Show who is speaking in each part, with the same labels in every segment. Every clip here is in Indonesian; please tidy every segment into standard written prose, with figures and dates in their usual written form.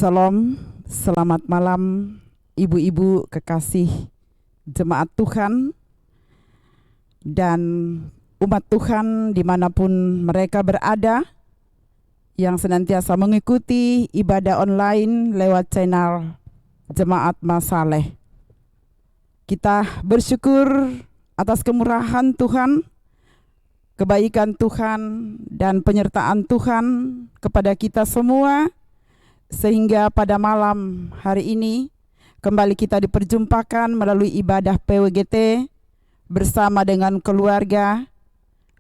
Speaker 1: Salam, selamat malam ibu-ibu kekasih jemaat Tuhan dan umat Tuhan dimanapun mereka berada yang senantiasa mengikuti ibadah online lewat channel Jemaat Masaleh. Kita bersyukur atas kemurahan Tuhan, kebaikan Tuhan dan penyertaan Tuhan kepada kita semua, sehingga pada malam hari ini kembali kita diperjumpakan melalui ibadah PWGT bersama dengan keluarga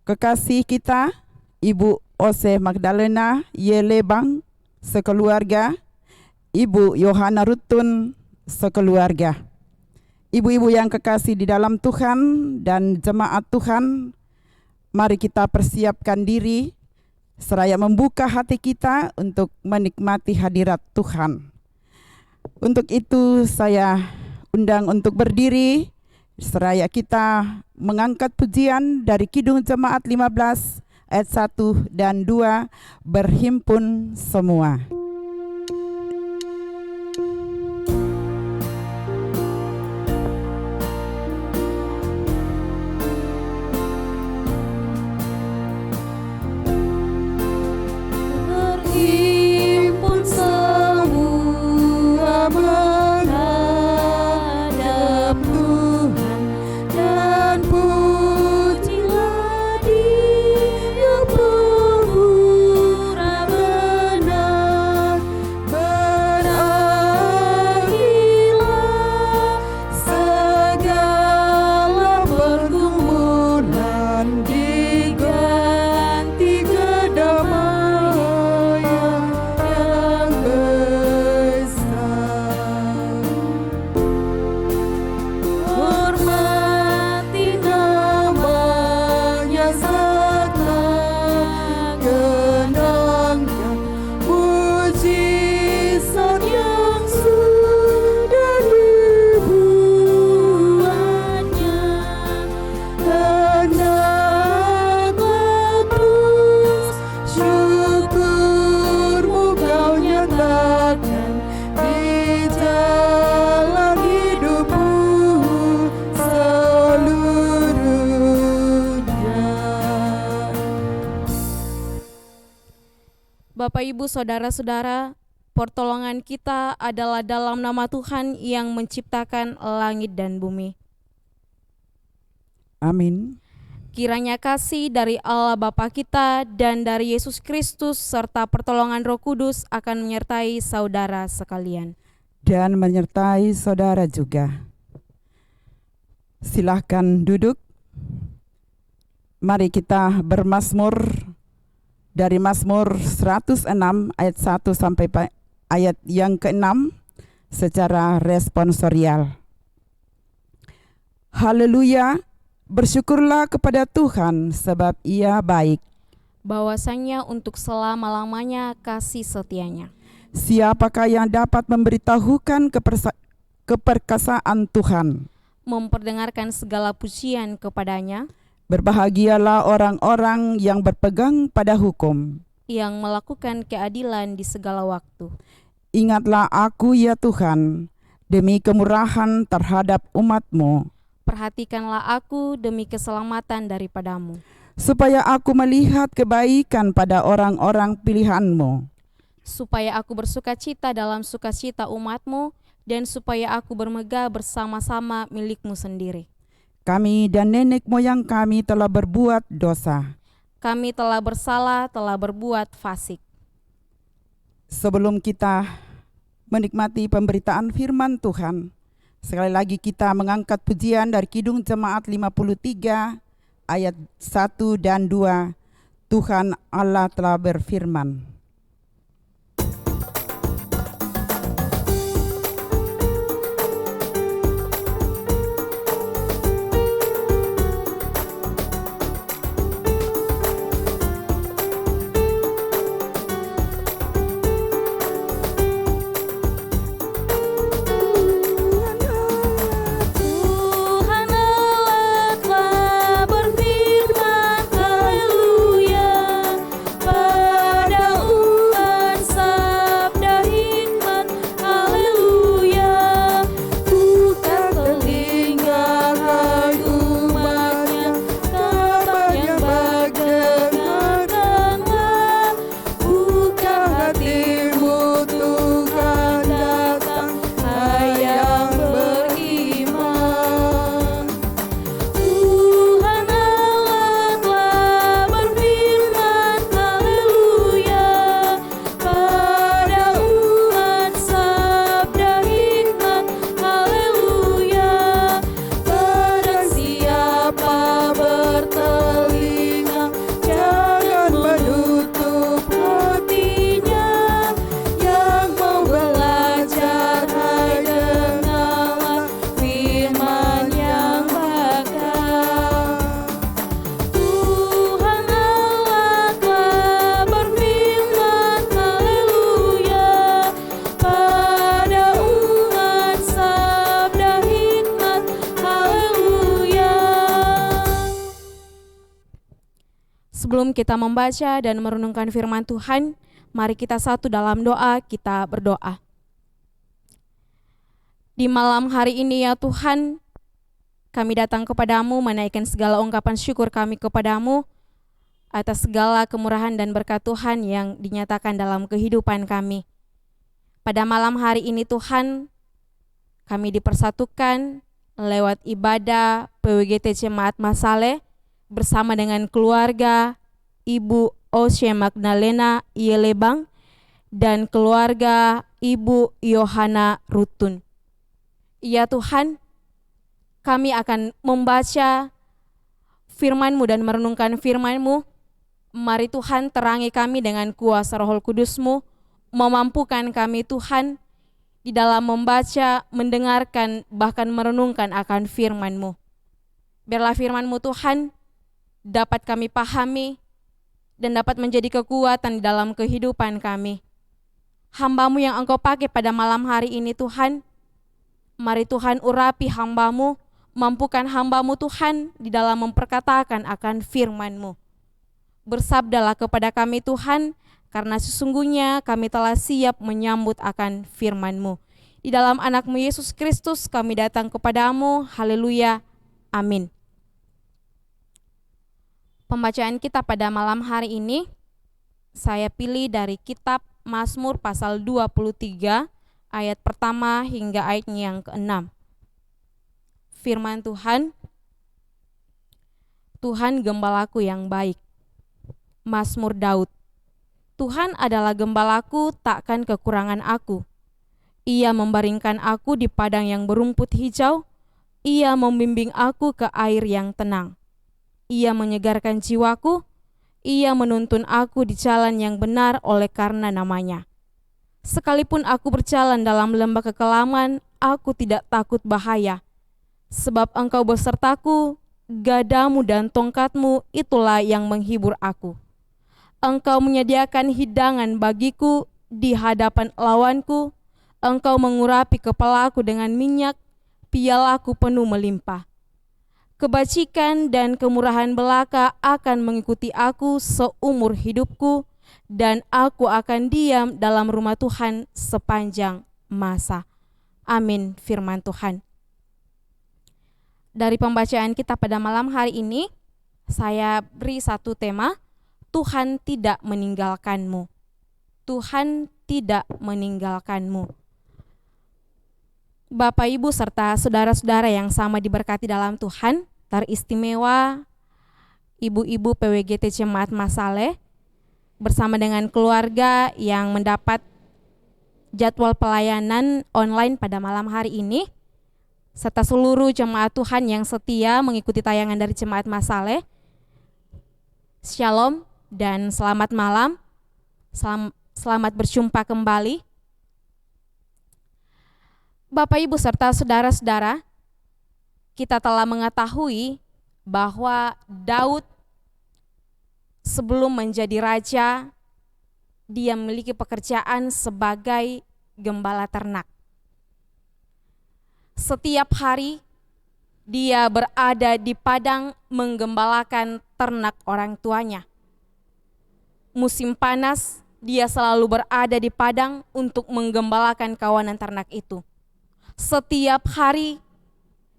Speaker 1: kekasih kita, Ibu Ose Magdalena Yelebang sekeluarga, Ibu Yohana Rutun sekeluarga. Ibu-ibu yang kekasih di dalam Tuhan dan jemaat Tuhan, mari kita persiapkan diri seraya membuka hati kita untuk menikmati hadirat Tuhan. Untuk itu saya undang untuk berdiri seraya kita mengangkat pujian dari Kidung Jemaat 15 ayat 1 dan 2, berhimpun semua.
Speaker 2: Bapak, Ibu, Saudara-saudara, pertolongan kita adalah dalam nama Tuhan yang menciptakan langit dan bumi.
Speaker 1: Amin.
Speaker 2: Kiranya kasih dari Allah Bapa kita dan dari Yesus Kristus serta pertolongan Roh Kudus akan menyertai saudara sekalian.
Speaker 1: Dan menyertai saudara juga. Silahkan duduk. Mari kita bermazmur dari Mazmur 106 ayat 1 sampai ayat yang ke-6 secara responsorial. Haleluya, bersyukurlah kepada Tuhan sebab Ia baik.
Speaker 2: Bahwasanya untuk selama-lamanya kasih setianya.
Speaker 1: Siapakah yang dapat memberitahukan keperkasaan Tuhan?
Speaker 2: Memperdengarkan segala pujian kepadanya.
Speaker 1: Berbahagialah orang-orang yang berpegang pada hukum,
Speaker 2: yang melakukan keadilan di segala waktu.
Speaker 1: Ingatlah aku ya Tuhan, demi kemurahan terhadap umat-Mu.
Speaker 2: Perhatikanlah aku demi keselamatan daripadamu.
Speaker 1: Supaya aku melihat kebaikan pada orang-orang pilihan-Mu.
Speaker 2: Supaya aku bersukacita dalam sukacita umat-Mu, dan supaya aku bermegah bersama-sama milik-Mu sendiri.
Speaker 1: Kami dan nenek moyang kami telah berbuat dosa.
Speaker 2: Kami telah bersalah, telah berbuat fasik.
Speaker 1: Sebelum kita menikmati pemberitaan firman Tuhan, sekali lagi kita mengangkat pujian dari Kidung Jemaat 53 ayat 1 dan 2. Tuhan Allah telah berfirman.
Speaker 3: Haleluya, pada
Speaker 2: Sebelum kita membaca dan merenungkan firman Tuhan, mari kita satu dalam doa, kita berdoa. Di malam hari ini ya Tuhan, kami datang kepadamu menaikkan segala ungkapan syukur kami kepadamu atas segala kemurahan dan berkat Tuhan yang dinyatakan dalam kehidupan kami. Pada malam hari ini Tuhan, kami dipersatukan lewat ibadah PWGT Jemaat Masale bersama dengan keluarga Ibu Osye Magdalena Yelebang dan keluarga Ibu Yohana Rutun. Ya Tuhan, kami akan membaca firman-Mu dan merenungkan firman-Mu. Mari Tuhan terangi kami dengan kuasa Roh Kudus-Mu, memampukan kami Tuhan di dalam membaca, mendengarkan, bahkan merenungkan akan firman-Mu. Biarlah firman-Mu Tuhan dapat kami pahami dan dapat menjadi kekuatan dalam kehidupan kami. Hamba-Mu yang Engkau pakai pada malam hari ini Tuhan, mari Tuhan urapi hamba-Mu, mampukan hamba-Mu Tuhan di dalam memperkatakan akan firman-Mu. Bersabdalah kepada kami Tuhan, karena sesungguhnya kami telah siap menyambut akan firman-Mu. Di dalam anak-Mu Yesus Kristus kami datang kepadamu, haleluya, amin. Pembacaan kita pada malam hari ini, saya pilih dari kitab Mazmur pasal 23, ayat pertama hingga ayatnya yang ke-6. Firman Tuhan, Tuhan gembalaku yang baik. Mazmur Daud. Tuhan adalah gembalaku, takkan kekurangan aku. Ia membaringkan aku di padang yang berumput hijau. Ia membimbing aku ke air yang tenang. Ia menyegarkan jiwaku. Ia menuntun aku di jalan yang benar oleh karena namanya. Sekalipun aku berjalan dalam lembah kekelaman, aku tidak takut bahaya. Sebab Engkau besertaku, gadamu dan tongkatmu itulah yang menghibur aku. Engkau menyediakan hidangan bagiku di hadapan lawanku. Engkau mengurapi kepalaku dengan minyak, pialaku penuh melimpah. Kebajikan dan kemurahan belaka akan mengikuti aku seumur hidupku, dan aku akan diam dalam rumah Tuhan sepanjang masa. Amin, firman Tuhan. Dari pembacaan kita pada malam hari ini, saya beri satu tema, Tuhan tidak meninggalkanmu. Tuhan tidak meninggalkanmu. Bapak, Ibu, serta saudara-saudara yang sama diberkati dalam Tuhan, teristimewa ibu-ibu PWGT Jemaat Masale bersama dengan keluarga yang mendapat jadwal pelayanan online pada malam hari ini, serta seluruh jemaat Tuhan yang setia mengikuti tayangan dari Jemaat Masale. Shalom dan selamat malam, selamat berjumpa kembali. Bapak, Ibu, serta saudara-saudara, kita telah mengetahui bahwa Daud sebelum menjadi raja, dia memiliki pekerjaan sebagai gembala ternak. Setiap hari dia berada di padang menggembalakan ternak orang tuanya. Musim panas, dia selalu berada di padang untuk menggembalakan kawanan ternak itu. Setiap hari,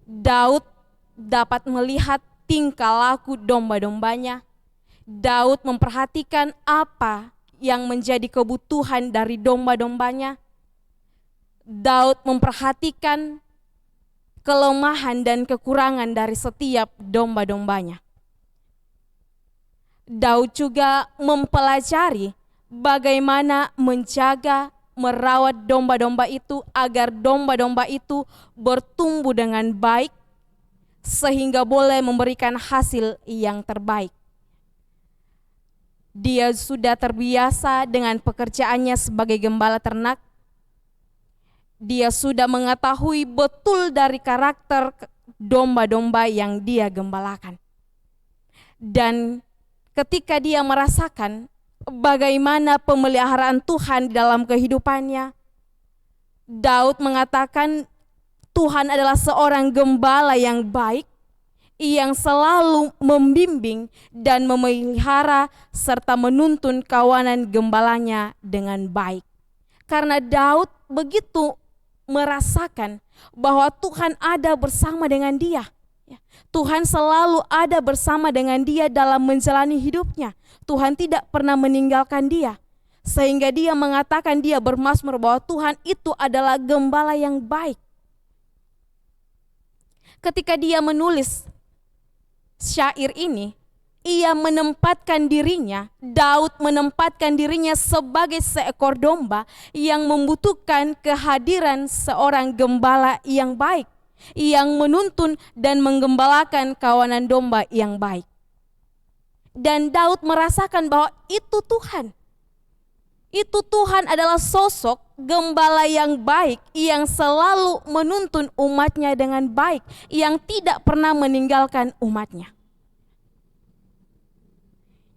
Speaker 2: Daud dapat melihat tingkah laku domba-dombanya. Daud memperhatikan apa yang menjadi kebutuhan dari domba-dombanya. Daud memperhatikan kelemahan dan kekurangan dari setiap domba-dombanya. Daud juga mempelajari bagaimana menjaga, merawat domba-domba itu agar domba-domba itu bertumbuh dengan baik sehingga boleh memberikan hasil yang terbaik. Dia sudah terbiasa dengan pekerjaannya sebagai gembala ternak. Dia sudah mengetahui betul dari karakter domba-domba yang dia gembalakan. Dan ketika dia merasakan bagaimana pemeliharaan Tuhan di dalam kehidupannya, Daud mengatakan Tuhan adalah seorang gembala yang baik. yang selalu membimbing dan memelihara serta menuntun kawanan gembalanya dengan baik. Karena Daud begitu merasakan bahwa Tuhan ada bersama dengan dia. Tuhan selalu ada bersama dengan dia dalam menjalani hidupnya. Tuhan tidak pernah meninggalkan dia. Sehingga dia mengatakan, dia bermazmur bahwa Tuhan itu adalah gembala yang baik. Ketika dia menulis syair ini, ia menempatkan dirinya, Daud menempatkan dirinya sebagai seekor domba yang membutuhkan kehadiran seorang gembala yang baik, yang menuntun dan menggembalakan kawanan domba yang baik. Dan Daud merasakan bahwa itu Tuhan. Itu Tuhan adalah sosok gembala yang baik, yang selalu menuntun umatnya dengan baik, yang tidak pernah meninggalkan umatnya.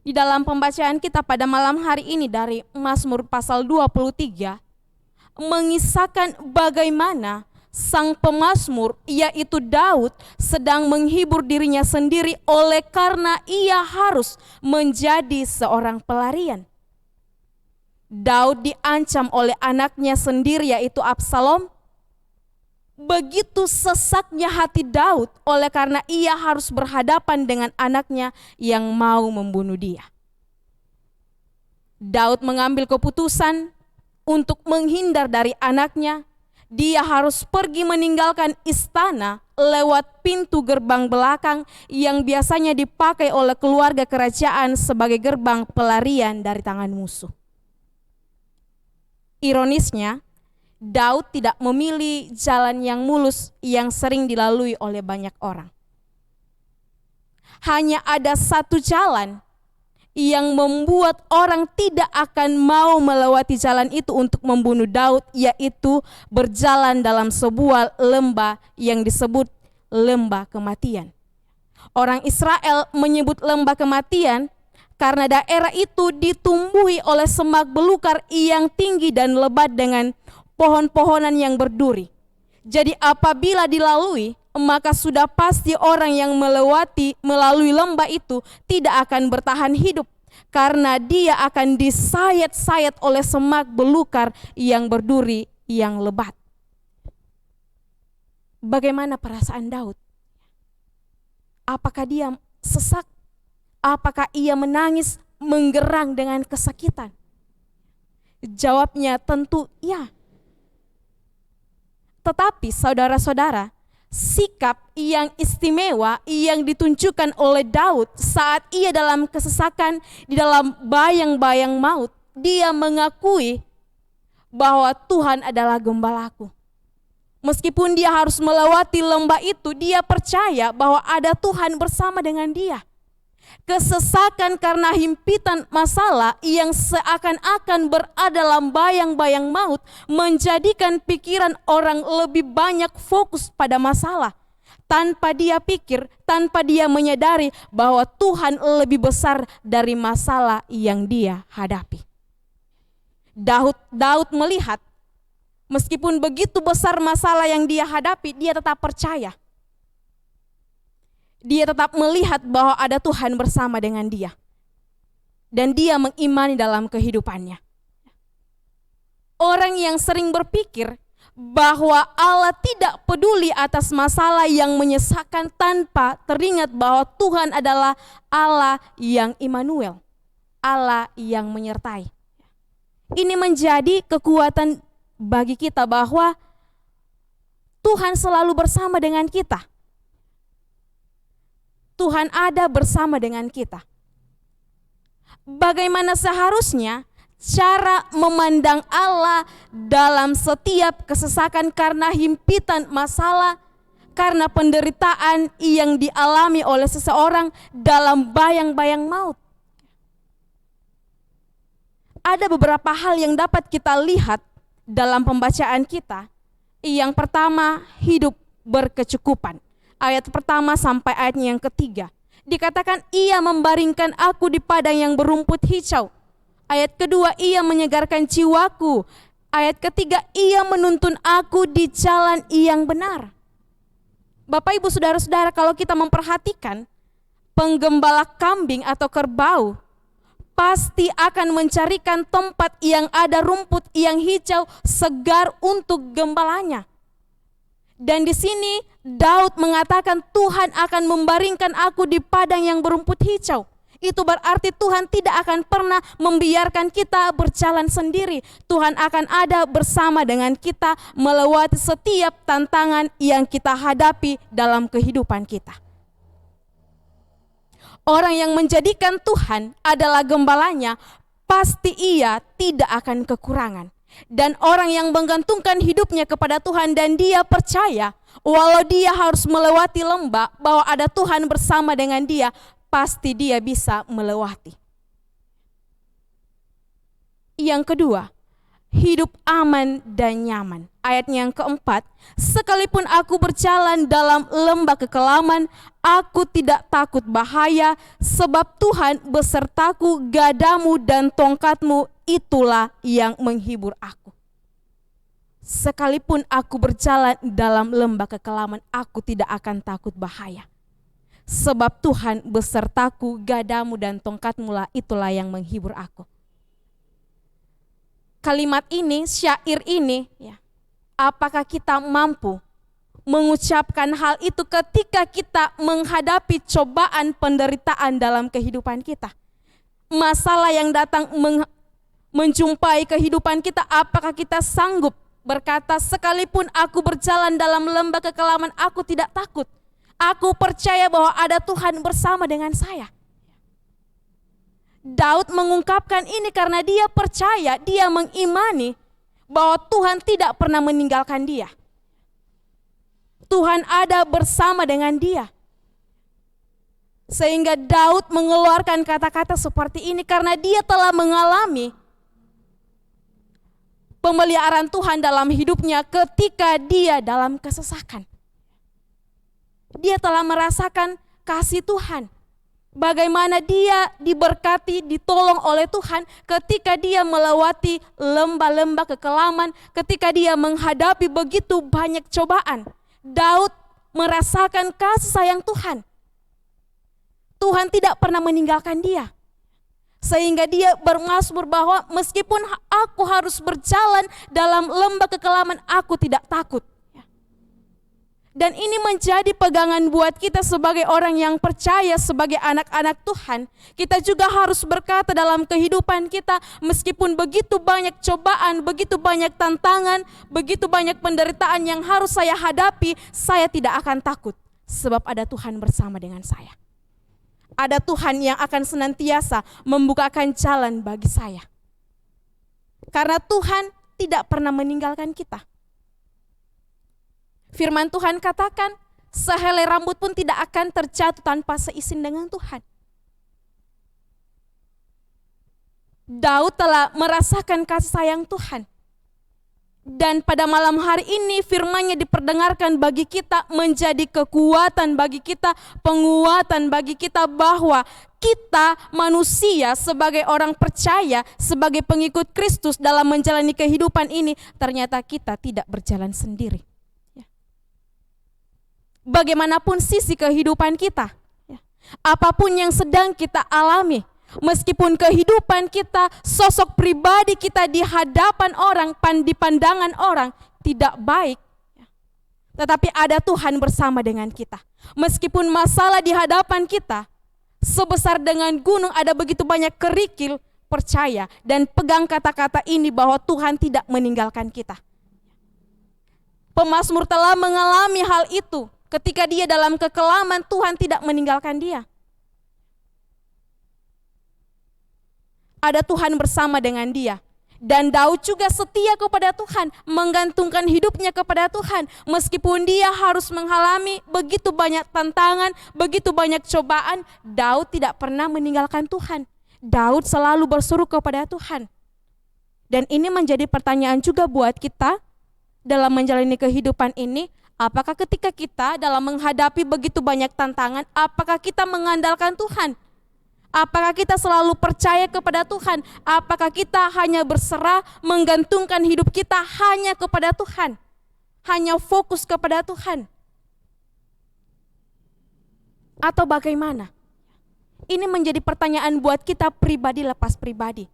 Speaker 2: Di dalam pembacaan kita pada malam hari ini dari Mazmur pasal 23, mengisahkan bagaimana sang pemazmur, yaitu Daud, sedang menghibur dirinya sendiri oleh karena ia harus menjadi seorang pelarian. Daud diancam oleh anaknya sendiri, yaitu Absalom. Begitu sesaknya hati Daud oleh karena ia harus berhadapan dengan anaknya yang mau membunuh dia. Daud mengambil keputusan untuk menghindar dari anaknya. Dia harus pergi meninggalkan istana lewat pintu gerbang belakang yang biasanya dipakai oleh keluarga kerajaan sebagai gerbang pelarian dari tangan musuh. Ironisnya, Daud tidak memilih jalan yang mulus yang sering dilalui oleh banyak orang. Hanya ada satu jalan yang membuat orang tidak akan mau melewati jalan itu untuk membunuh Daud, yaitu berjalan dalam sebuah lembah yang disebut lembah kematian. Orang Israel menyebut lembah kematian karena daerah itu ditumbuhi oleh semak belukar yang tinggi dan lebat dengan pohon-pohonan yang berduri. Jadi apabila dilalui, maka sudah pasti orang yang melalui lembah itu tidak akan bertahan hidup, karena dia akan disayat-sayat oleh semak belukar yang berduri yang lebat. Bagaimana perasaan Daud? Apakah dia sesak? Apakah ia menangis menggerang dengan kesakitan? Jawabnya tentu ya. Tetapi saudara-saudara, sikap yang istimewa yang ditunjukkan oleh Daud saat ia dalam kesesakan, di dalam bayang-bayang maut, dia mengakui bahwa Tuhan adalah gembalaku. Meskipun dia harus melewati lembah itu, dia percaya bahwa ada Tuhan bersama dengan dia. Kesesakan karena himpitan masalah yang seakan-akan berada dalam bayang-bayang maut menjadikan pikiran orang lebih banyak fokus pada masalah, tanpa dia pikir, tanpa dia menyadari bahwa Tuhan lebih besar dari masalah yang dia hadapi. Daud melihat, meskipun begitu besar masalah yang dia hadapi, dia tetap percaya. Dia tetap melihat bahwa ada Tuhan bersama dengan dia. Dan dia mengimani dalam kehidupannya. Orang yang sering berpikir bahwa Allah tidak peduli atas masalah yang menyesakkan tanpa teringat bahwa Tuhan adalah Allah yang Immanuel, Allah yang menyertai. Ini menjadi kekuatan bagi kita bahwa Tuhan selalu bersama dengan kita. Tuhan ada bersama dengan kita. Bagaimana seharusnya cara memandang Allah dalam setiap kesesakan karena himpitan masalah, karena penderitaan yang dialami oleh seseorang dalam bayang-bayang maut? Ada beberapa hal yang dapat kita lihat dalam pembacaan kita. Yang pertama, hidup berkecukupan. Ayat pertama sampai ayatnya yang ketiga. Dikatakan ia membaringkan aku di padang yang berumput hijau. Ayat kedua, ia menyegarkan jiwaku. Ayat ketiga, ia menuntun aku di jalan yang benar. Bapak Ibu Saudara-saudara, kalau kita memperhatikan penggembala kambing atau kerbau pasti akan mencarikan tempat yang ada rumput yang hijau segar untuk gembalanya. Dan di sini Daud mengatakan Tuhan akan membaringkan aku di padang yang berumput hijau. Itu berarti Tuhan tidak akan pernah membiarkan kita berjalan sendiri. Tuhan akan ada bersama dengan kita melewati setiap tantangan yang kita hadapi dalam kehidupan kita. Orang yang menjadikan Tuhan adalah gembalanya, pasti ia tidak akan kekurangan. Dan orang yang menggantungkan hidupnya kepada Tuhan dan dia percaya, walau dia harus melewati lembah, bahwa ada Tuhan bersama dengan dia, pasti dia bisa melewati. Yang kedua, hidup aman dan nyaman. Ayatnya yang keempat, sekalipun aku berjalan dalam lembah kekelaman, aku tidak takut bahaya, sebab Tuhan besertaku, gadamu dan tongkatmu itulah yang menghibur aku. Sekalipun aku berjalan dalam lembah kekelaman, aku tidak akan takut bahaya. Sebab Tuhan besertaku, gadamu dan tongkatmu lah itulah yang menghibur aku. Kalimat ini, syair ini, ya, apakah kita mampu mengucapkan hal itu ketika kita menghadapi cobaan penderitaan dalam kehidupan kita? Masalah yang datang menjumpai kehidupan kita, apakah kita sanggup berkata, sekalipun aku berjalan dalam lembah kekelaman, aku tidak takut. Aku percaya bahwa ada Tuhan bersama dengan saya. Daud mengungkapkan ini karena dia percaya, dia mengimani bahwa Tuhan tidak pernah meninggalkan dia. Tuhan ada bersama dengan dia. Sehingga Daud mengeluarkan kata-kata seperti ini karena dia telah mengalami pemeliharaan Tuhan dalam hidupnya ketika dia dalam kesesakan. Dia telah merasakan kasih Tuhan. Bagaimana dia diberkati, ditolong oleh Tuhan ketika dia melewati lembah-lembah kekelaman, ketika dia menghadapi begitu banyak cobaan. Daud merasakan kasih sayang Tuhan. Tuhan tidak pernah meninggalkan dia. Sehingga dia bermazmur bahwa meskipun aku harus berjalan dalam lembah kekelaman, aku tidak takut. Dan ini menjadi pegangan buat kita sebagai orang yang percaya, sebagai anak-anak Tuhan. Kita juga harus berkata dalam kehidupan kita, meskipun begitu banyak cobaan, begitu banyak tantangan, begitu banyak penderitaan yang harus saya hadapi, saya tidak akan takut. Sebab ada Tuhan bersama dengan saya. Ada Tuhan yang akan senantiasa membukakan jalan bagi saya. Karena Tuhan tidak pernah meninggalkan kita. Firman Tuhan katakan, sehelai rambut pun tidak akan terjatuh tanpa seizin dengan Tuhan. Daud telah merasakan kasih sayang Tuhan. Dan pada malam hari ini firman-Nya diperdengarkan bagi kita, menjadi kekuatan bagi kita, penguatan bagi kita bahwa kita manusia sebagai orang percaya, sebagai pengikut Kristus dalam menjalani kehidupan ini, ternyata kita tidak berjalan sendiri. Bagaimanapun sisi kehidupan kita, apapun yang sedang kita alami, meskipun kehidupan kita, sosok pribadi kita di hadapan orang, di pandangan orang tidak baik, tetapi ada Tuhan bersama dengan kita. Meskipun masalah di hadapan kita sebesar dengan gunung, ada begitu banyak kerikil, percaya dan pegang kata-kata ini bahwa Tuhan tidak meninggalkan kita. Pemazmur telah mengalami hal itu. Ketika dia dalam kekelaman, Tuhan tidak meninggalkan dia. Ada Tuhan bersama dengan dia. Dan Daud juga setia kepada Tuhan, menggantungkan hidupnya kepada Tuhan. Meskipun dia harus mengalami begitu banyak tantangan, begitu banyak cobaan, Daud tidak pernah meninggalkan Tuhan. Daud selalu berseru kepada Tuhan. Dan ini menjadi pertanyaan juga buat kita dalam menjalani kehidupan ini. Apakah ketika kita dalam menghadapi begitu banyak tantangan, apakah kita mengandalkan Tuhan? Apakah kita selalu percaya kepada Tuhan? Apakah kita hanya berserah, menggantungkan hidup kita hanya kepada Tuhan? Hanya fokus kepada Tuhan? Atau bagaimana? Ini menjadi pertanyaan buat kita pribadi lepas pribadi.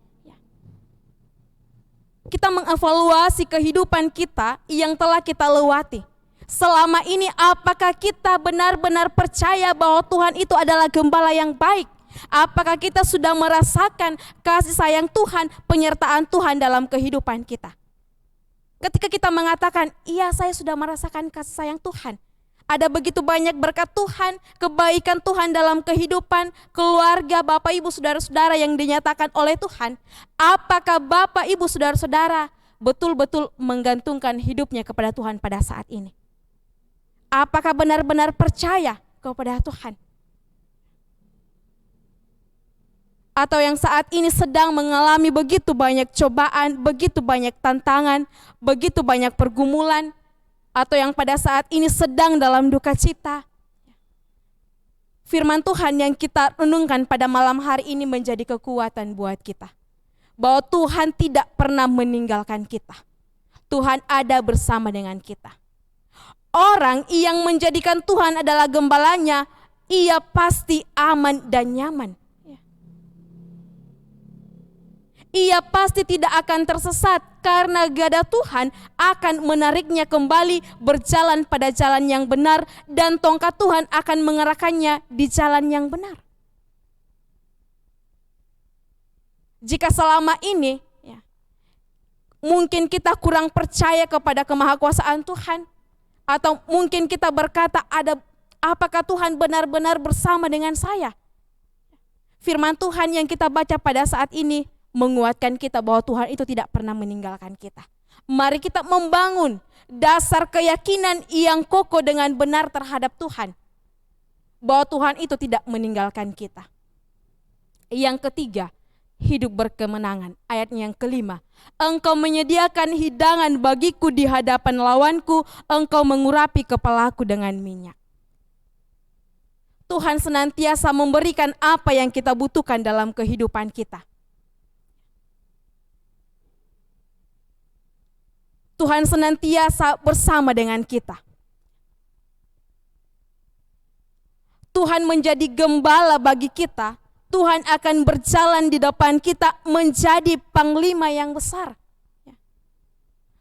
Speaker 2: Kita mengevaluasi kehidupan kita yang telah kita lewati. Selama ini apakah kita benar-benar percaya bahwa Tuhan itu adalah gembala yang baik? Apakah kita sudah merasakan kasih sayang Tuhan, penyertaan Tuhan dalam kehidupan kita? Ketika kita mengatakan, iya saya sudah merasakan kasih sayang Tuhan. Ada begitu banyak berkat Tuhan, kebaikan Tuhan dalam kehidupan, keluarga, Bapak Ibu, Saudara-saudara yang dinyatakan oleh Tuhan. Apakah Bapak Ibu, Saudara-saudara betul-betul menggantungkan hidupnya kepada Tuhan pada saat ini? Apakah benar-benar percaya kepada Tuhan? Atau yang saat ini sedang mengalami begitu banyak cobaan, begitu banyak tantangan, begitu banyak pergumulan, atau yang pada saat ini sedang dalam duka cita. Firman Tuhan yang kita renungkan pada malam hari ini menjadi kekuatan buat kita. Bahwa Tuhan tidak pernah meninggalkan kita. Tuhan ada bersama dengan kita. Orang yang menjadikan Tuhan adalah gembalanya, ia pasti aman dan nyaman. Ia pasti tidak akan tersesat karena gada Tuhan akan menariknya kembali berjalan pada jalan yang benar dan tongkat Tuhan akan mengarahkannya di jalan yang benar. Jika selama ini mungkin kita kurang percaya kepada kemahakuasaan Tuhan, atau mungkin kita berkata, apakah Tuhan benar-benar bersama dengan saya? Firman Tuhan yang kita baca pada saat ini menguatkan kita bahwa Tuhan itu tidak pernah meninggalkan kita. Mari kita membangun dasar keyakinan yang kokoh dengan benar terhadap Tuhan. Bahwa Tuhan itu tidak meninggalkan kita. Yang ketiga, hidup berkemenangan. Ayat yang kelima, Engkau menyediakan hidangan bagiku di hadapan lawanku, Engkau mengurapi kepalaku dengan minyak. Tuhan senantiasa memberikan apa yang kita butuhkan dalam kehidupan kita. Tuhan senantiasa bersama dengan kita. Tuhan menjadi gembala bagi kita. Tuhan akan berjalan di depan kita menjadi panglima yang besar.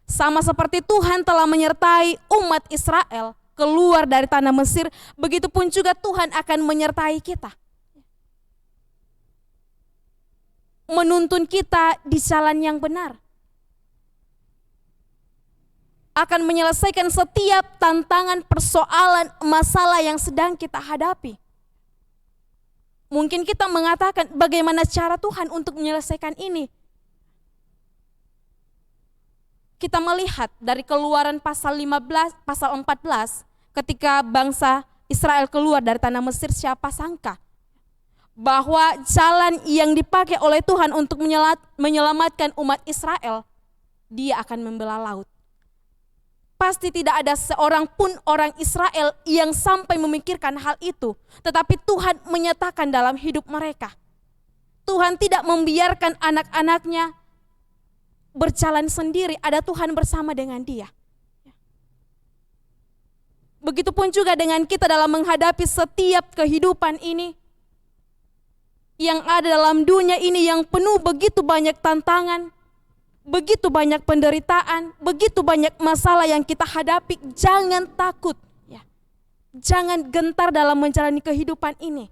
Speaker 2: Sama seperti Tuhan telah menyertai umat Israel keluar dari tanah Mesir, begitupun juga Tuhan akan menyertai kita. Menuntun kita di jalan yang benar. Akan menyelesaikan setiap tantangan, persoalan, masalah yang sedang kita hadapi. Mungkin kita mengatakan bagaimana cara Tuhan untuk menyelesaikan ini. Kita melihat dari Keluaran pasal 14 ketika bangsa Israel keluar dari tanah Mesir, siapa sangka bahwa jalan yang dipakai oleh Tuhan untuk menyelamatkan umat Israel, dia akan membelah laut. Pasti tidak ada seorang pun orang Israel yang sampai memikirkan hal itu. Tetapi Tuhan menyatakan dalam hidup mereka. Tuhan tidak membiarkan anak-anaknya berjalan sendiri. Ada Tuhan bersama dengan dia. Begitupun juga dengan kita dalam menghadapi setiap kehidupan ini. Yang ada dalam dunia ini yang penuh begitu banyak tantangan. Begitu banyak penderitaan, begitu banyak masalah yang kita hadapi, jangan takut. Jangan gentar dalam menjalani kehidupan ini.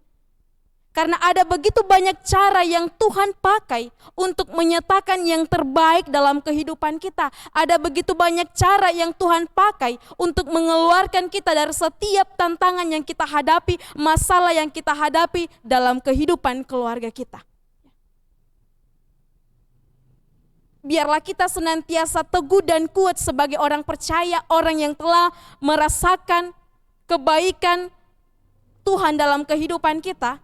Speaker 2: Karena ada begitu banyak cara yang Tuhan pakai untuk menyatakan yang terbaik dalam kehidupan kita. Ada begitu banyak cara yang Tuhan pakai untuk mengeluarkan kita dari setiap tantangan yang kita hadapi, masalah yang kita hadapi dalam kehidupan keluarga kita. Biarlah kita senantiasa teguh dan kuat sebagai orang percaya, orang yang telah merasakan kebaikan Tuhan dalam kehidupan kita.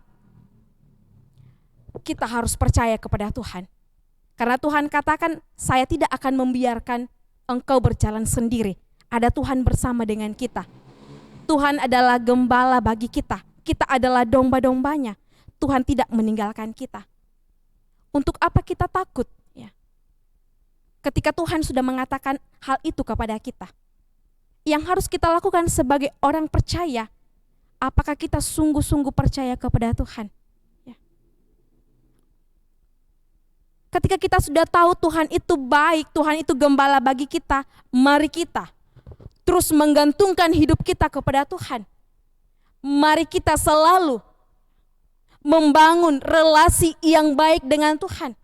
Speaker 2: Kita harus percaya kepada Tuhan. Karena Tuhan katakan, saya tidak akan membiarkan engkau berjalan sendiri. Ada Tuhan bersama dengan kita. Tuhan adalah gembala bagi kita. Kita adalah domba-dombanya. Tuhan tidak meninggalkan kita. Untuk apa kita takut? Ketika Tuhan sudah mengatakan hal itu kepada kita. Yang harus kita lakukan sebagai orang percaya Apakah kita sungguh-sungguh percaya kepada Tuhan? Ya. Ketika kita sudah tahu Tuhan itu baik, Tuhan itu gembala bagi kita, mari kita terus menggantungkan hidup kita kepada Tuhan. Mari kita selalu membangun relasi yang baik dengan Tuhan.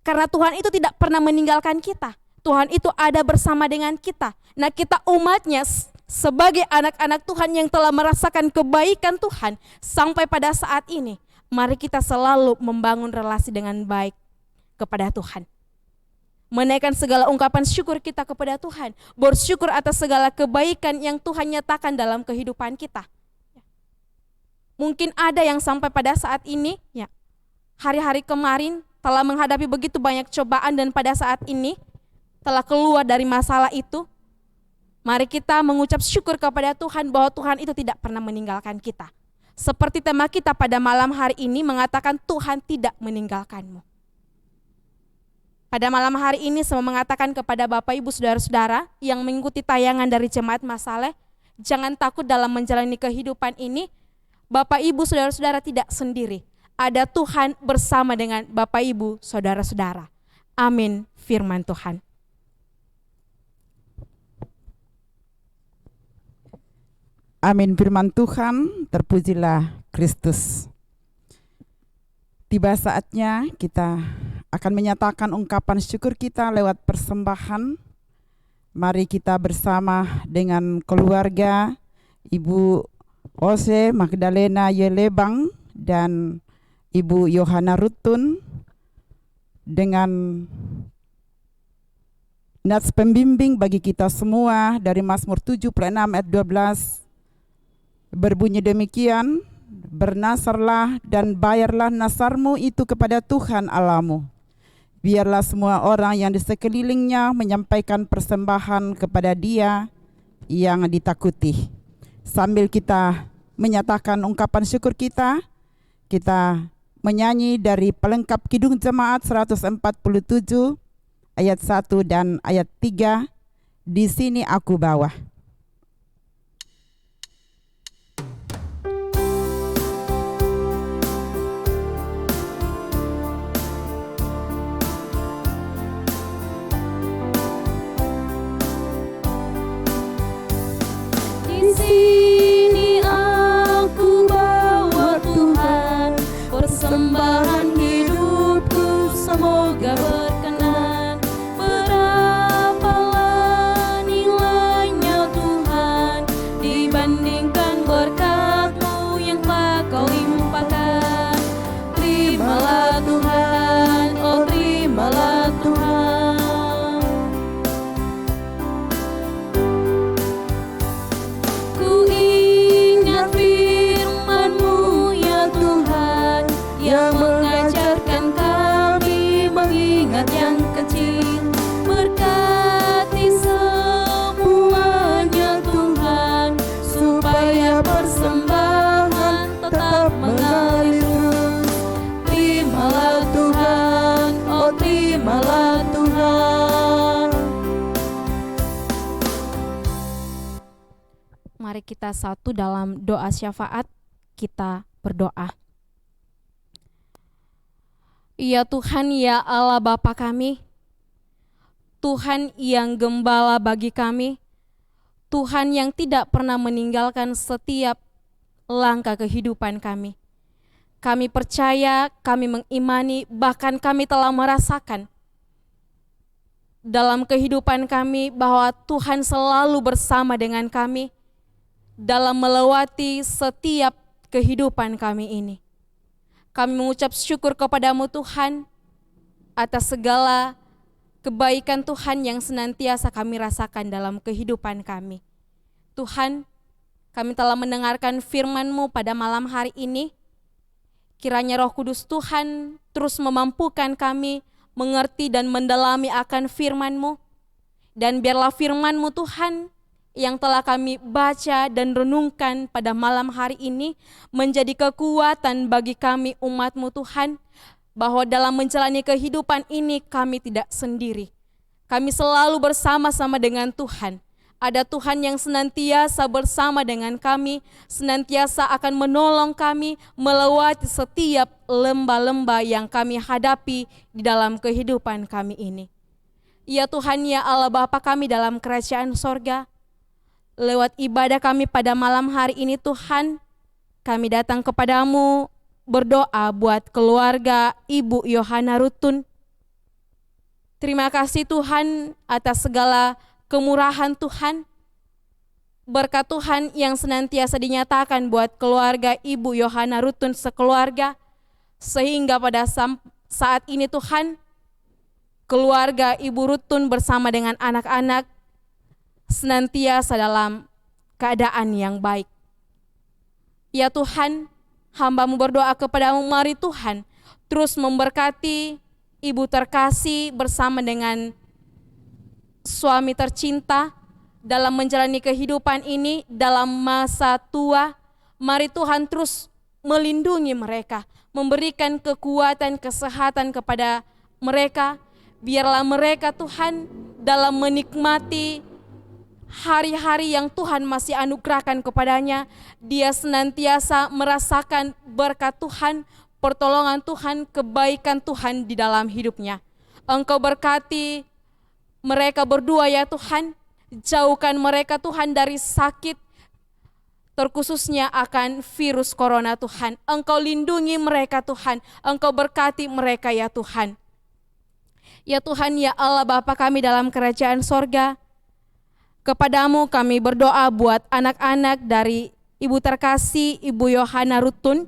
Speaker 2: Karena Tuhan itu tidak pernah meninggalkan kita. Tuhan itu ada bersama dengan kita. Nah, kita umatnya sebagai anak-anak Tuhan yang telah merasakan kebaikan Tuhan sampai pada saat ini, mari kita selalu membangun relasi dengan baik kepada Tuhan. Menaikkan segala ungkapan syukur kita kepada Tuhan. Bersyukur atas segala kebaikan yang Tuhan nyatakan dalam kehidupan kita. Mungkin ada yang sampai pada saat ini, ya, hari-hari kemarin telah menghadapi begitu banyak cobaan dan pada saat ini telah keluar dari masalah itu. Mari kita mengucap syukur kepada Tuhan bahwa Tuhan itu tidak pernah meninggalkan kita. Seperti tema kita pada malam hari ini mengatakan Tuhan tidak meninggalkanmu. Pada malam hari ini saya mengatakan kepada Bapak Ibu Saudara-saudara yang mengikuti tayangan dari Jemaat Masaleh, jangan takut dalam menjalani kehidupan ini. Bapak Ibu Saudara-saudara tidak sendiri. Ada Tuhan bersama dengan Bapak Ibu Saudara-saudara. Amin, firman Tuhan.
Speaker 1: Amin, firman Tuhan, terpujilah Kristus. Tiba saatnya kita akan menyatakan ungkapan syukur kita lewat persembahan. Mari kita bersama dengan keluarga Ibu Ose Magdalena Yelebang dan Ibu Yohana Rutun dengan nats pembimbing bagi kita semua dari Mazmur 76 ayat 12 berbunyi demikian, bernasarlah dan bayarlah nasarmu itu kepada Tuhan Allahmu. Biarlah semua orang yang di sekelilingnya menyampaikan persembahan kepada Dia yang ditakuti. Sambil kita menyatakan ungkapan syukur kita menyanyi dari pelengkap Kidung Jemaat 147 ayat 1 dan ayat 3, di sini aku bawa.
Speaker 3: Sini aku bawa Tuhan, persembahan hidupku semoga berkenan. Berapalah nilainya Tuhan dibandingkan berkat-Mu yang telah Kau limpahkan. Terimalah Tuhan, oh terimalah Tuhan. Yang mengajarkan kami mengingat yang kecil. Berkati semuanya Tuhan, supaya persembahan tetap mengalir terus. Terimalah Tuhan, oh terimalah Tuhan.
Speaker 2: Mari kita satu dalam doa syafaat, kita berdoa. Ya Tuhan, ya Allah Bapa kami, Tuhan yang gembala bagi kami, Tuhan yang tidak pernah meninggalkan setiap langkah kehidupan kami. Kami percaya, kami mengimani, bahkan kami telah merasakan dalam kehidupan kami bahwa Tuhan selalu bersama dengan kami dalam melewati setiap kehidupan kami ini. Kami mengucap syukur kepadamu Tuhan atas segala kebaikan Tuhan yang senantiasa kami rasakan dalam kehidupan kami. Tuhan, kami telah mendengarkan firman-Mu pada malam hari ini. Kiranya Roh Kudus Tuhan terus memampukan kami mengerti dan mendalami akan firman-Mu. Dan biarlah firman-Mu Tuhan yang telah kami baca dan renungkan pada malam hari ini menjadi kekuatan bagi kami umat-Mu Tuhan, bahwa dalam menjalani kehidupan ini kami tidak sendiri. Kami selalu bersama-sama dengan Tuhan. Ada Tuhan yang senantiasa bersama dengan kami, senantiasa akan menolong kami melewati setiap lembah-lembah yang kami hadapi di dalam kehidupan kami ini. Ya Tuhan, ya Allah Bapa kami dalam kerajaan sorga, lewat ibadah kami pada malam hari ini Tuhan, kami datang kepadamu berdoa buat keluarga Ibu Yohana Rutun. Terima kasih Tuhan atas segala kemurahan Tuhan, berkat Tuhan yang senantiasa dinyatakan buat keluarga Ibu Yohana Rutun sekeluarga, sehingga pada saat ini Tuhan, keluarga Ibu Rutun bersama dengan anak-anak senantiasa dalam keadaan yang baik. Ya Tuhan, hamba-Mu berdoa kepadamu, mari Tuhan terus memberkati ibu terkasih bersama dengan suami tercinta dalam menjalani kehidupan ini dalam masa tua. Mari Tuhan terus melindungi mereka, memberikan kekuatan, kesehatan kepada mereka. Biarlah mereka Tuhan dalam menikmati hari-hari yang Tuhan masih anugerahkan kepadanya, dia senantiasa merasakan berkat Tuhan, pertolongan Tuhan, kebaikan Tuhan di dalam hidupnya. Engkau berkati mereka berdua ya Tuhan, jauhkan mereka Tuhan dari sakit, terkhususnya akan virus corona Tuhan. Engkau lindungi mereka Tuhan, Engkau berkati mereka ya Tuhan. Ya Tuhan, ya Allah Bapa kami dalam kerajaan sorga, kepadamu kami berdoa buat anak-anak dari ibu terkasih Ibu Yohana Rutun.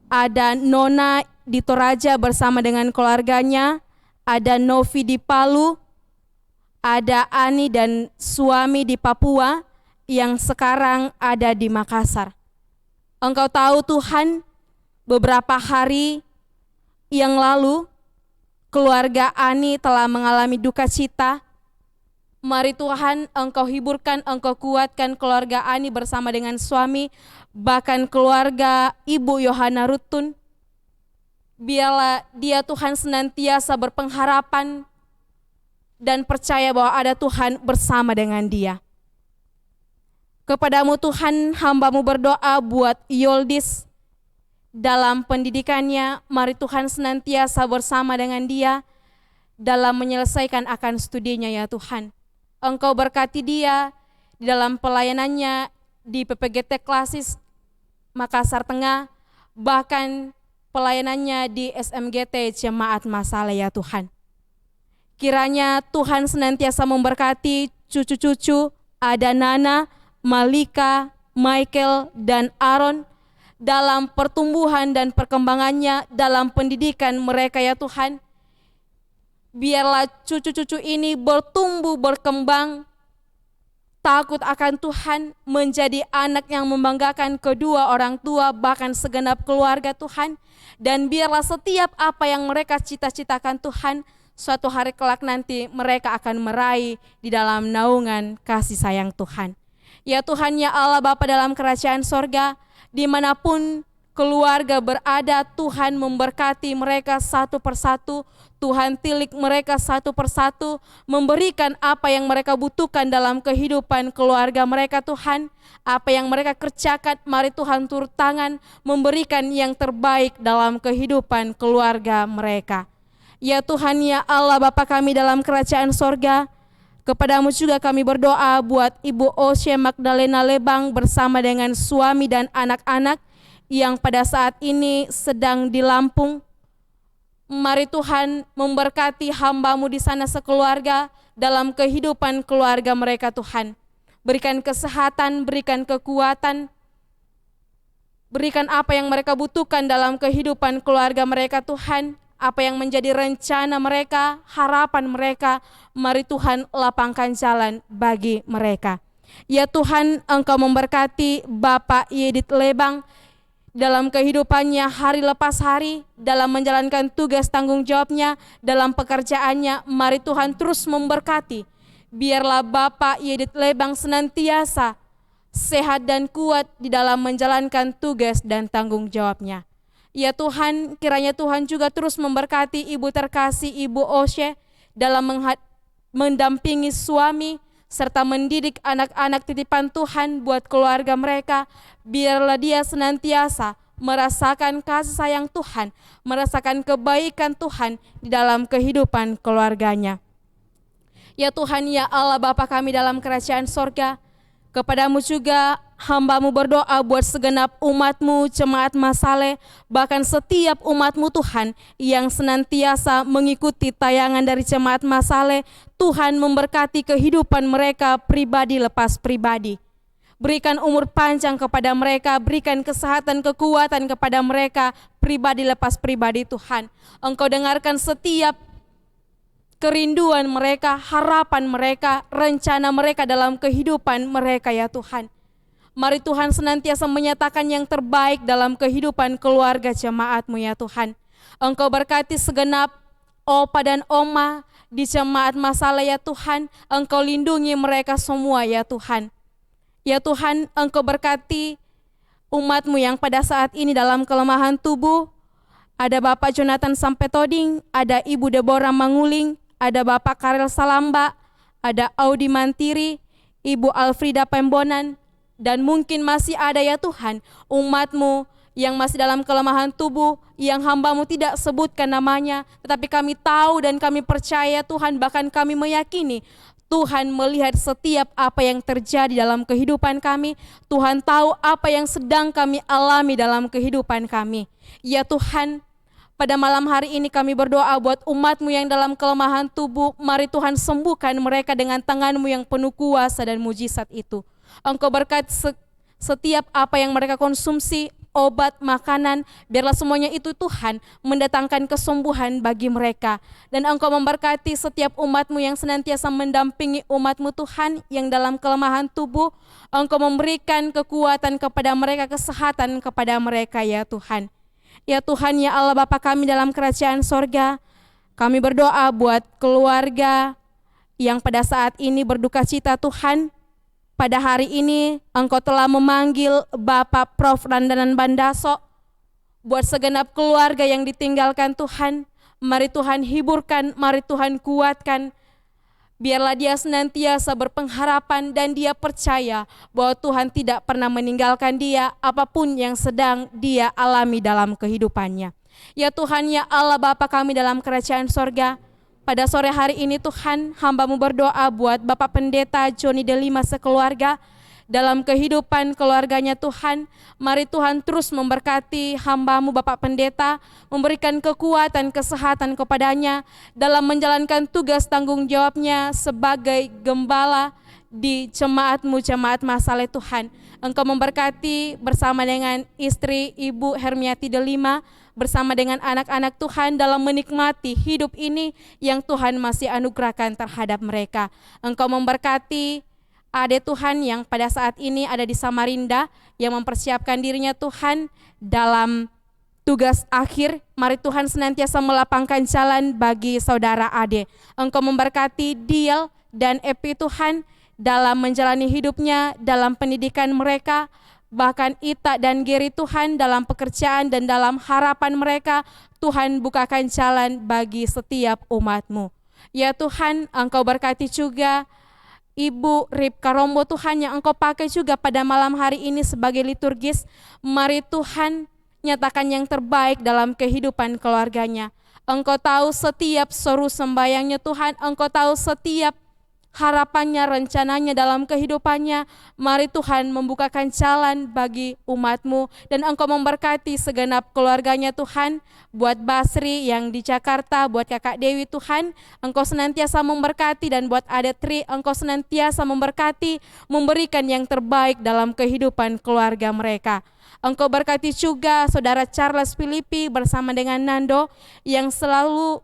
Speaker 2: Ada Nona di Toraja bersama dengan keluarganya, ada Novi di Palu, ada Ani dan suami di Papua yang sekarang ada di Makassar. Engkau tahu Tuhan, beberapa hari yang lalu keluarga Ani telah mengalami duka cita. Mari Tuhan Engkau hiburkan, Engkau kuatkan keluarga Ani bersama dengan suami, bahkan keluarga Ibu Yohana Rutun. Biarlah dia Tuhan senantiasa berpengharapan dan percaya bahwa ada Tuhan bersama dengan dia. Kepadamu Tuhan, hamba-Mu berdoa buat Yoldis dalam pendidikannya. Mari Tuhan senantiasa bersama dengan dia dalam menyelesaikan akan studinya ya Tuhan. Engkau berkati dia di dalam pelayanannya di PPGT Klasis Makassar Tengah, bahkan pelayanannya di SMGT Jemaat Masalah ya Tuhan. Kiranya Tuhan senantiasa memberkati cucu-cucu, ada Nana, Malika, Michael, dan Aaron dalam pertumbuhan dan perkembangannya dalam pendidikan mereka ya Tuhan. Biarlah cucu-cucu ini bertumbuh, berkembang, takut akan Tuhan, menjadi anak yang membanggakan kedua orang tua, bahkan segenap keluarga Tuhan. Dan biarlah setiap apa yang mereka cita-citakan Tuhan, suatu hari kelak nanti mereka akan meraih di dalam naungan kasih sayang Tuhan. Ya Tuhan, ya Allah Bapa dalam kerajaan sorga, dimanapun keluarga berada, Tuhan memberkati mereka satu persatu, Tuhan tilik mereka satu persatu, memberikan apa yang mereka butuhkan dalam kehidupan keluarga mereka Tuhan. Apa yang mereka kerjakan, mari Tuhan turut tangan, memberikan yang terbaik dalam kehidupan keluarga mereka. Ya Tuhan, ya Allah Bapa kami dalam kerajaan sorga, kepadamu juga kami berdoa buat Ibu Osye Magdalena Lebang bersama dengan suami dan anak-anak yang pada saat ini sedang di Lampung. Mari Tuhan memberkati hamba-Mu di sana sekeluarga dalam kehidupan keluarga mereka Tuhan. Berikan kesehatan, berikan kekuatan, berikan apa yang mereka butuhkan dalam kehidupan keluarga mereka Tuhan. Apa yang menjadi rencana mereka, harapan mereka, mari Tuhan lapangkan jalan bagi mereka. Ya Tuhan, Engkau memberkati Bapak Yedit Lebang dalam kehidupannya hari lepas hari, dalam menjalankan tugas tanggung jawabnya, dalam pekerjaannya, mari Tuhan terus memberkati. Biarlah Bapak Yedit Lebang senantiasa sehat dan kuat di dalam menjalankan tugas dan tanggung jawabnya. Ya Tuhan, kiranya Tuhan juga terus memberkati Ibu terkasih Ibu Osye dalam mendampingi suami serta mendidik anak-anak titipan Tuhan buat keluarga mereka. Biarlah dia senantiasa merasakan kasih sayang Tuhan, merasakan kebaikan Tuhan di dalam kehidupan keluarganya. Ya Tuhan, ya Allah Bapa kami dalam kerajaan sorga, kepadamu juga hamba-Mu berdoa buat segenap umat-Mu, jemaat Masale, bahkan setiap umat-Mu Tuhan yang senantiasa mengikuti tayangan dari jemaat Masale. Tuhan memberkati kehidupan mereka pribadi lepas pribadi. Berikan umur panjang kepada mereka, berikan kesehatan, kekuatan kepada mereka pribadi lepas pribadi Tuhan. Engkau dengarkan setiap kerinduan mereka, harapan mereka, rencana mereka dalam kehidupan mereka ya Tuhan. Mari Tuhan senantiasa menyatakan yang terbaik dalam kehidupan keluarga jemaat-Mu ya Tuhan. Engkau berkati segenap opa dan oma di jemaat Masale ya Tuhan. Engkau lindungi mereka semua ya Tuhan. Ya Tuhan, Engkau berkati umat-Mu yang pada saat ini dalam kelemahan tubuh. Ada Bapak Jonathan Sampetoding, ada Ibu Deborah Manguling, ada Bapak Karel Salamba, ada Audi Mantiri, Ibu Alfrida Pembonan, dan mungkin masih ada ya Tuhan umat-Mu yang masih dalam kelemahan tubuh, yang hamba-Mu tidak sebutkan namanya, tetapi kami tahu dan kami percaya Tuhan, bahkan kami meyakini Tuhan melihat setiap apa yang terjadi dalam kehidupan kami. Tuhan tahu apa yang sedang kami alami dalam kehidupan kami. Ya Tuhan, pada malam hari ini kami berdoa buat umat-Mu yang dalam kelemahan tubuh. Mari Tuhan sembuhkan mereka dengan tangan-Mu yang penuh kuasa dan mujizat itu. Engkau berkati setiap apa yang mereka konsumsi, obat, makanan, biarlah semuanya itu Tuhan mendatangkan kesembuhan bagi mereka. Dan Engkau memberkati setiap umat-Mu yang senantiasa mendampingi umat-Mu Tuhan yang dalam kelemahan tubuh. Engkau memberikan kekuatan kepada mereka, kesehatan kepada mereka ya Tuhan. Ya Tuhan, ya Allah Bapa kami dalam kerajaan sorga, kami berdoa buat keluarga yang pada saat ini berduka cita Tuhan. Pada hari ini Engkau telah memanggil Bapak Prof. Randanan Bandaso, buat segenap keluarga yang ditinggalkan Tuhan. Mari Tuhan hiburkan, mari Tuhan kuatkan. Biarlah dia senantiasa berpengharapan dan dia percaya bahwa Tuhan tidak pernah meninggalkan dia apapun yang sedang dia alami dalam kehidupannya. Ya Tuhan, ya Allah Bapa kami dalam kerajaan sorga, pada sore hari ini Tuhan, hamba-Mu berdoa buat Bapak Pendeta Joni Delima sekeluarga. Dalam kehidupan keluarganya Tuhan, mari Tuhan terus memberkati hamba-Mu Bapak Pendeta, memberikan kekuatan, kesehatan kepadanya dalam menjalankan tugas tanggung jawabnya sebagai gembala di jemaat-Mu, jemaat Masale Tuhan. Engkau memberkati bersama dengan istri Ibu Hermiati Delima, bersama dengan anak-anak Tuhan dalam menikmati hidup ini yang Tuhan masih anugerahkan terhadap mereka. Engkau memberkati Ade Tuhan yang pada saat ini ada di Samarinda, yang mempersiapkan dirinya Tuhan dalam tugas akhir. Mari Tuhan senantiasa melapangkan jalan bagi saudara Ade. Engkau memberkati Diel dan Epi Tuhan dalam menjalani hidupnya, dalam pendidikan mereka, bahkan Ita dan Geri Tuhan dalam pekerjaan dan dalam harapan mereka. Tuhan bukakan jalan bagi setiap umat-Mu. Ya Tuhan, Engkau berkati juga Ibu Ripka Rombo Tuhan yang Engkau pakai juga pada malam hari ini sebagai liturgis. Mari Tuhan nyatakan yang terbaik dalam kehidupan keluarganya. Engkau tahu setiap seru sembayangnya Tuhan, Engkau tahu setiap harapannya, rencananya dalam kehidupannya. Mari Tuhan membukakan jalan bagi umat-Mu dan Engkau memberkati segenap keluarganya Tuhan. Buat Basri yang di Jakarta, buat Kakak Dewi Tuhan, Engkau senantiasa memberkati, dan buat Adet Tri, Engkau senantiasa memberkati, memberikan yang terbaik dalam kehidupan keluarga mereka. Engkau berkati juga saudara Charles Filipi bersama dengan Nando yang selalu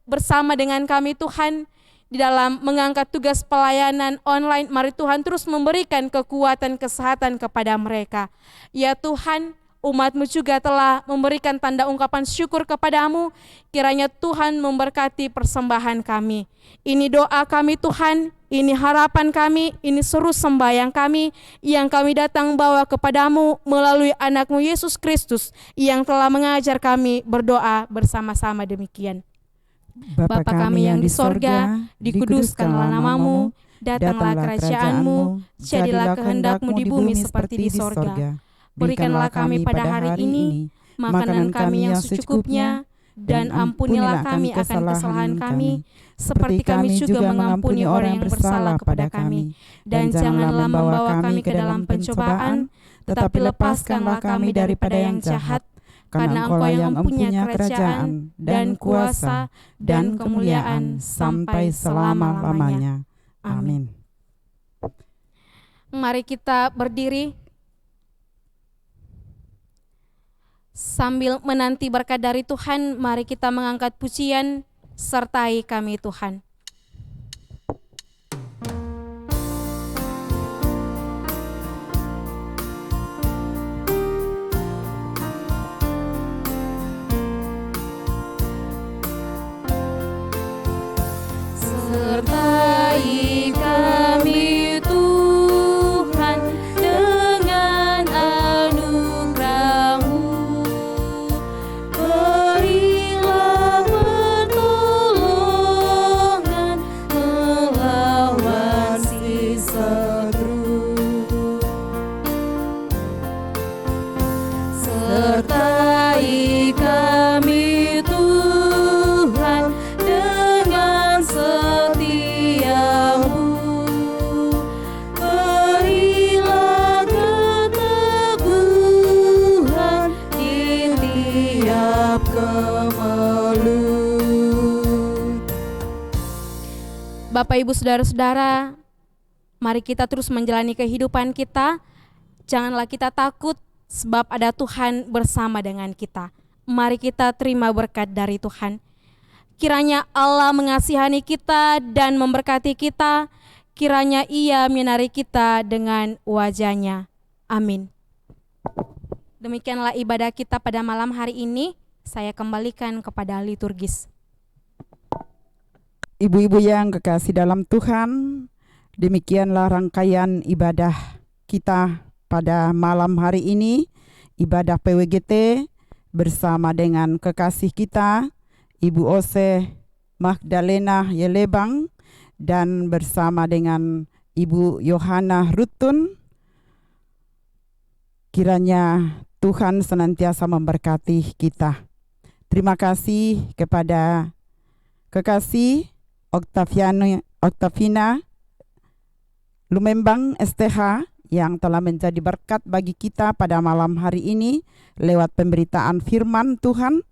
Speaker 2: bersama dengan kami Tuhan di dalam mengangkat tugas pelayanan online. Mari Tuhan terus memberikan kekuatan, kesehatan kepada mereka. Ya Tuhan, umat-Mu juga telah memberikan tanda ungkapan syukur kepadamu. Kiranya Tuhan memberkati persembahan kami. Ini doa kami Tuhan, ini harapan kami, ini seru sembahyang kami yang kami datang bawa kepadamu melalui anak-Mu Yesus Kristus yang telah mengajar kami berdoa bersama-sama demikian. Bapa kami yang di sorga, dikuduskanlah namamu, Datanglah kerajaan-Mu, jadilah kehendak-Mu di bumi seperti di sorga. Berikanlah kami pada hari ini makanan kami yang secukupnya, dan ampunilah kami akan kesalahan kami, seperti kami juga mengampuni orang yang bersalah kepada kami. Dan janganlah membawa kami ke dalam pencobaan, tetapi lepaskanlah kami daripada yang jahat, karena Engkau yang mempunyai kerajaan dan kuasa dan kemuliaan sampai selama-lamanya.
Speaker 1: Amin.
Speaker 2: Mari kita berdiri sambil menanti berkat dari Tuhan. Mari kita mengangkat pujian, sertai kami Tuhan.
Speaker 3: Sertai kami Tuhan dengan anugerah-Mu, berilah pertolongan melawan si setru. Sertai kami Tuhan dengan setia-Mu, berilah keteguhan di tiap kemelut.
Speaker 2: Bapak, Ibu, Saudara-saudara, mari kita terus menjalani kehidupan kita. Janganlah kita takut, sebab ada Tuhan bersama dengan kita. Mari kita terima berkat dari Tuhan. Kiranya Allah mengasihani kita dan memberkati kita. Kiranya Ia menyinari kita dengan wajah-Nya. Amin. Demikianlah ibadah kita pada malam hari ini. Saya kembalikan kepada liturgis.
Speaker 1: Ibu-ibu yang kekasih dalam Tuhan, demikianlah rangkaian ibadah kita pada malam hari ini, ibadah PWGT bersama dengan kekasih kita, Ibu Ose Magdalena Yelebang, dan bersama dengan Ibu Yohana Rutun. Kiranya Tuhan senantiasa memberkati kita. Terima kasih kepada kekasih Oktavina Lumembang STH yang telah menjadi berkat bagi kita pada malam hari ini lewat pemberitaan firman Tuhan.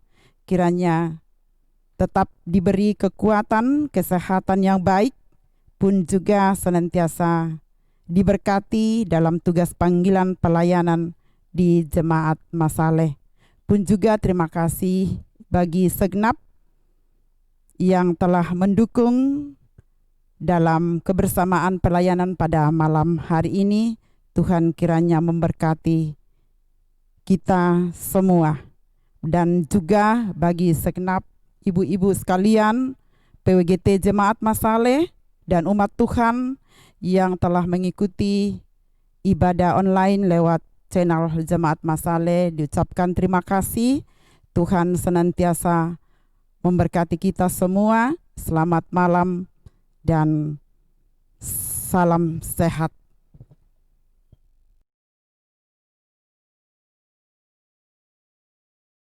Speaker 1: Kiranya tetap diberi kekuatan, kesehatan yang baik, pun juga senantiasa diberkati dalam tugas panggilan pelayanan di Jemaat Masaleh. Pun juga terima kasih bagi segenap yang telah mendukung dalam kebersamaan pelayanan pada malam hari ini. Tuhan kiranya memberkati kita semua. Dan juga bagi segenap ibu-ibu sekalian, PWGT Jemaat Masaleh dan umat Tuhan yang telah mengikuti ibadah online lewat channel Jemaat Masaleh, diucapkan terima kasih. Tuhan senantiasa memberkati kita semua. Selamat malam dan salam sehat.